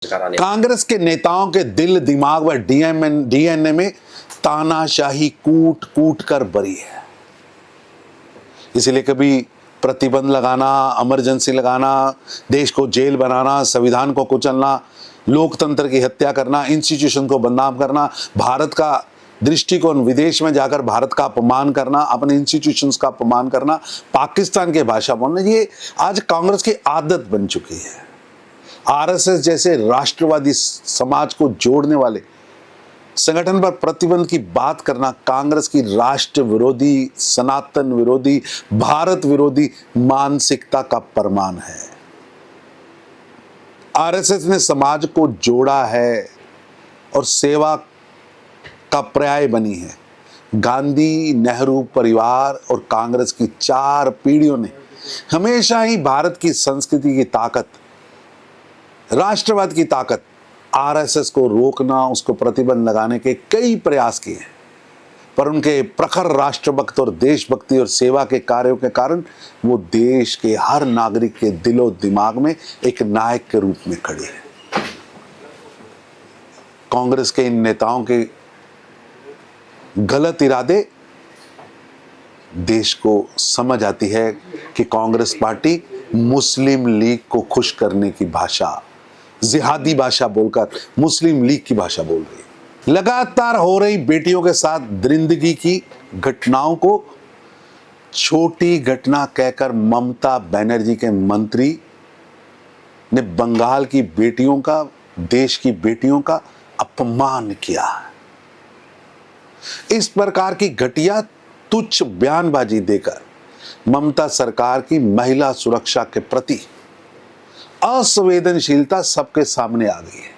कांग्रेस के नेताओं के दिल दिमाग व डीएनए में तानाशाही कूट कूट कर भरी है। इसलिए कभी प्रतिबंध लगाना, इमरजेंसी लगाना, देश को जेल बनाना, संविधान को कुचलना, लोकतंत्र की हत्या करना, इंस्टीट्यूशन को बदनाम करना, भारत का दृष्टिकोण, विदेश में जाकर भारत का अपमान करना, अपने इंस्टीट्यूशंस का अपमान करना, पाकिस्तान के भाषा बोलना, ये आज कांग्रेस की आदत बन चुकी है। आरएसएस जैसे राष्ट्रवादी समाज को जोड़ने वाले संगठन पर प्रतिबंध की बात करना कांग्रेस की राष्ट्र विरोधी, सनातन विरोधी, भारत विरोधी मानसिकता का प्रमाण है। आरएसएस ने समाज को जोड़ा है और सेवा का पर्याय बनी है। गांधी, नेहरू परिवार और कांग्रेस की 4 पीढ़ियों ने हमेशा ही भारत की संस्कृति की ताकत, राष्ट्रवाद की ताकत, आरएसएस को रोकना, उसको प्रतिबंध लगाने के कई प्रयास किए, पर उनके प्रखर राष्ट्रभक्त और देशभक्ति और सेवा के कार्यों के कारण वो देश के हर नागरिक के दिलो दिमाग में एक नायक के रूप में खड़े हैं। कांग्रेस के इन नेताओं के गलत इरादे देश को समझ आती है कि कांग्रेस पार्टी मुस्लिम लीग को खुश करने की भाषा, जिहादी भाषा बोलकर मुस्लिम लीग की भाषा बोल रही है। लगातार हो रही बेटियों के साथ दरिंदगी की घटनाओं को छोटी घटना कहकर ममता बनर्जी के मंत्री ने बंगाल की बेटियों का, देश की बेटियों का अपमान किया। इस प्रकार की घटिया तुच्छ बयानबाजी देकर ममता सरकार की महिला सुरक्षा के प्रति असंवेदनशीलता सबके सामने आ गई है।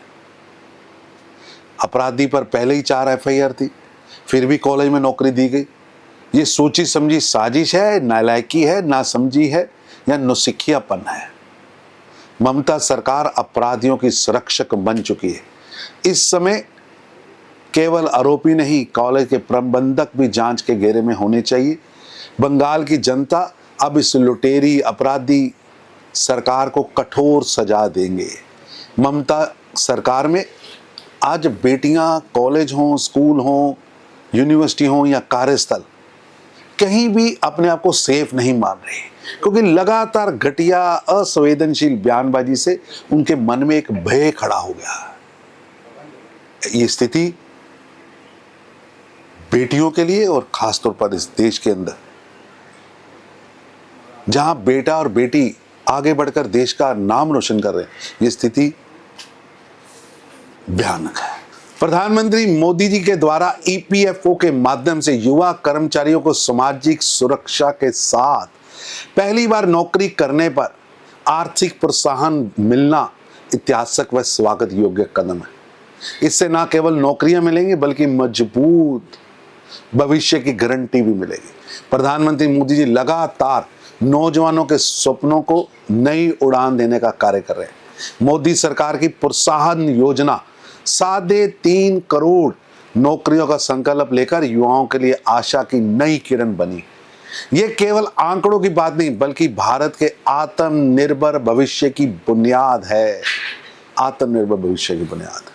अपराधी पर पहले ही 4 एफआईआर थी, फिर भी कॉलेज में नौकरी दी गई। ये सोची समझी साजिश है, नालायकी है, नासमझी है या नौसिखियापन है। ममता सरकार अपराधियों की संरक्षक बन चुकी है। इस समय केवल आरोपी नहीं, कॉलेज के प्रबंधक भी जांच के घेरे में होने चाहिए। बंगाल की जनता अब इस लुटेरी अपराधी सरकार को कठोर सजा देंगे। ममता सरकार में आज बेटियां कॉलेज हों, स्कूल हों, यूनिवर्सिटी हों या कार्यस्थल, कहीं भी अपने आप को सेफ नहीं मान रही, क्योंकि लगातार घटिया असंवेदनशील बयानबाजी से उनके मन में एक भय खड़ा हो गया। ये स्थिति बेटियों के लिए और खासतौर पर इस देश के अंदर, जहां बेटा और बेटी आगे बढ़कर देश का नाम रोशन कर रहे हैं, ये स्थिति भयानक है। प्रधानमंत्री मोदी जी के द्वारा ईपीएफओ के माध्यम से युवा कर्मचारियों को सामाजिक सुरक्षा के साथ पहली बार नौकरी करने पर आर्थिक प्रोत्साहन मिलना ऐतिहासिक व स्वागत योग्य कदम है। इससे न केवल नौकरियां मिलेंगी बल्कि मजबूत भविष्य की गारंटी भी मिलेगी। प्रधानमंत्री मोदी जी लगातार नौजवानों के सपनों को नई उड़ान देने का कार्य कर रहे हैं। मोदी सरकार की प्रोत्साहन योजना 3.5 करोड़ नौकरियों का संकल्प लेकर युवाओं के लिए आशा की नई किरण बनी। ये केवल आंकड़ों की बात नहीं बल्कि भारत के आत्मनिर्भर भविष्य की बुनियाद है। आत्मनिर्भर भविष्य की बुनियाद।